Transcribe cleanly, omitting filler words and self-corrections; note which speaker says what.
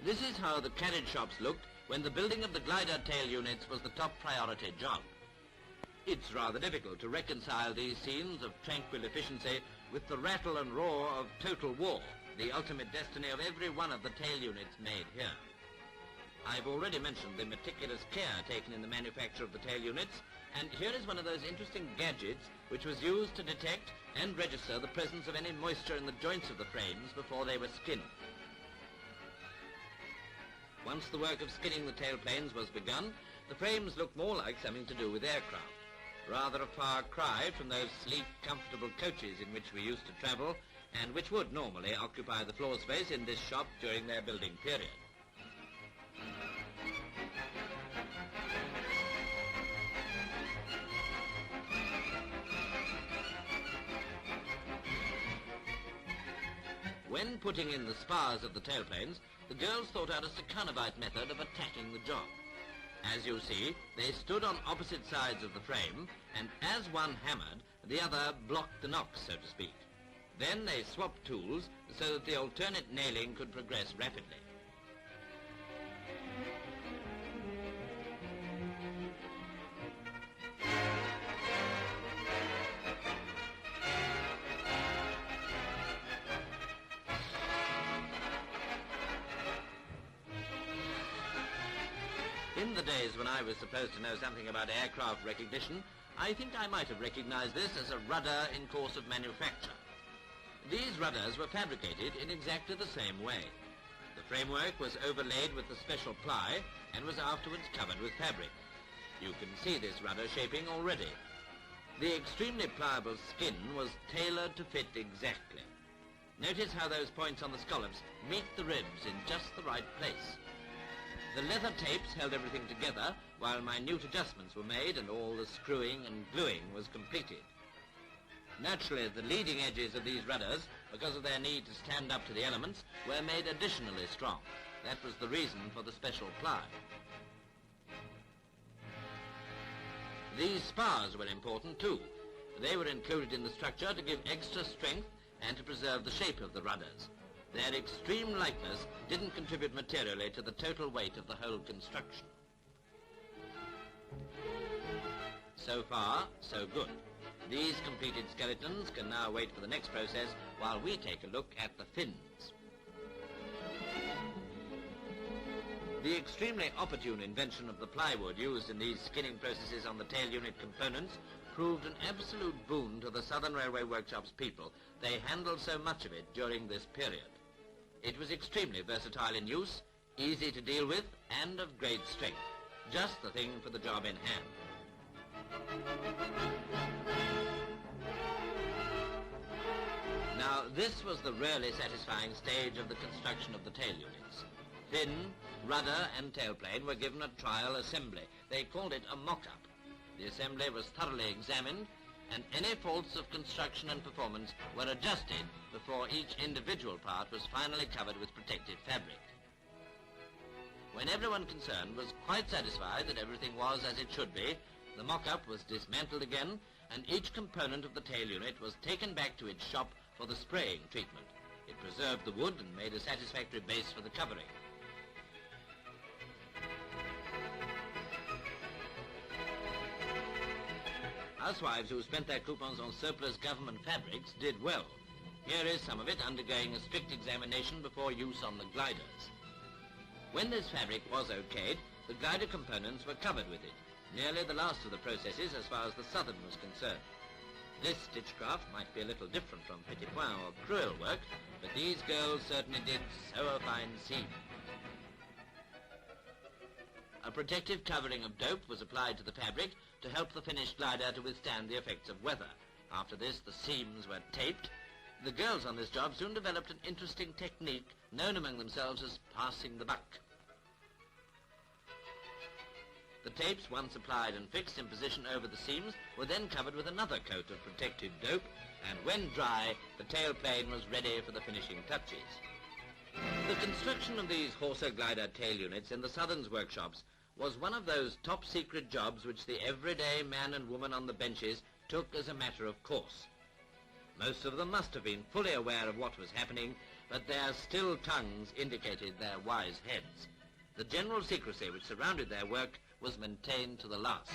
Speaker 1: This is how the carriage shops looked when the building of the glider tail units was the top priority job. It's rather difficult to reconcile these scenes of tranquil efficiency with the rattle and roar of total war, the ultimate destiny of every one of the tail units made here. I've already mentioned the meticulous care taken in the manufacture of the tail units, and here is one of those interesting gadgets which was used to detect and register the presence of any moisture in the joints of the frames before they were skinned. Once the work of skinning the tailplanes was begun, the frames looked more like something to do with aircraft. Rather a far cry from those sleek, comfortable coaches in which we used to travel, and which would normally occupy the floor space in this shop during their building period. When putting in the spars of the tailplanes, the girls thought out a staccanovite method of attacking the job. As you see, they stood on opposite sides of the frame, and as one hammered, the other blocked the knock, so to speak. Then they swapped tools so that the alternate nailing could progress rapidly. In the days when I was supposed to know something about aircraft recognition, I think I might have recognized this as a rudder in course of manufacture. These rudders were fabricated in exactly the same way. The framework was overlaid with the special ply and was afterwards covered with fabric. You can see this rudder shaping already. The extremely pliable skin was tailored to fit exactly. Notice how those points on the scallops meet the ribs in just the right place. The leather tapes held everything together while minute adjustments were made and all the screwing and gluing was completed. Naturally, the leading edges of these rudders, because of their need to stand up to the elements, were made additionally strong. That was the reason for the special ply. These spars were important too. They were included in the structure to give extra strength and to preserve the shape of the rudders. Their extreme lightness didn't contribute materially to the total weight of the whole construction. So far, so good. These completed skeletons can now wait for the next process while we take a look at the fins. The extremely opportune invention of the plywood used in these skinning processes on the tail unit components proved an absolute boon to the Southern Railway Workshops people. They handled so much of it during this period. It was extremely versatile in use, easy to deal with, and of great strength. Just the thing for the job in hand. Now, this was the really satisfying stage of the construction of the tail units. Fin, rudder, and tailplane were given a trial assembly. They called it a mock-up. The assembly was thoroughly examined, and any faults of construction and performance were adjusted before each individual part was finally covered with protective fabric. When everyone concerned was quite satisfied that everything was as it should be, the mock-up was dismantled again, and each component of the tail unit was taken back to its shop for the spraying treatment. It preserved the wood and made a satisfactory base for the covering. Housewives who spent their coupons on surplus government fabrics did well. Here is some of it undergoing a strict examination before use on the gliders. When this fabric was okayed, the glider components were covered with it, nearly the last of the processes as far as the Southern was concerned. This stitchcraft might be a little different from petit point or crewel work, but these girls certainly did sew a fine seam. A protective covering of dope was applied to the fabric to help the finished glider to withstand the effects of weather. After this, the seams were taped. The girls on this job soon developed an interesting technique known among themselves as passing the buck. The tapes, once applied and fixed in position over the seams, were then covered with another coat of protective dope, and when dry, the tailplane was ready for the finishing touches. The construction of these Horsa glider tail units in the Southern's workshops was one of those top-secret jobs which the everyday man and woman on the benches took as a matter of course. Most of them must have been fully aware of what was happening, but their still tongues indicated their wise heads. The general secrecy which surrounded their work was maintained to the last.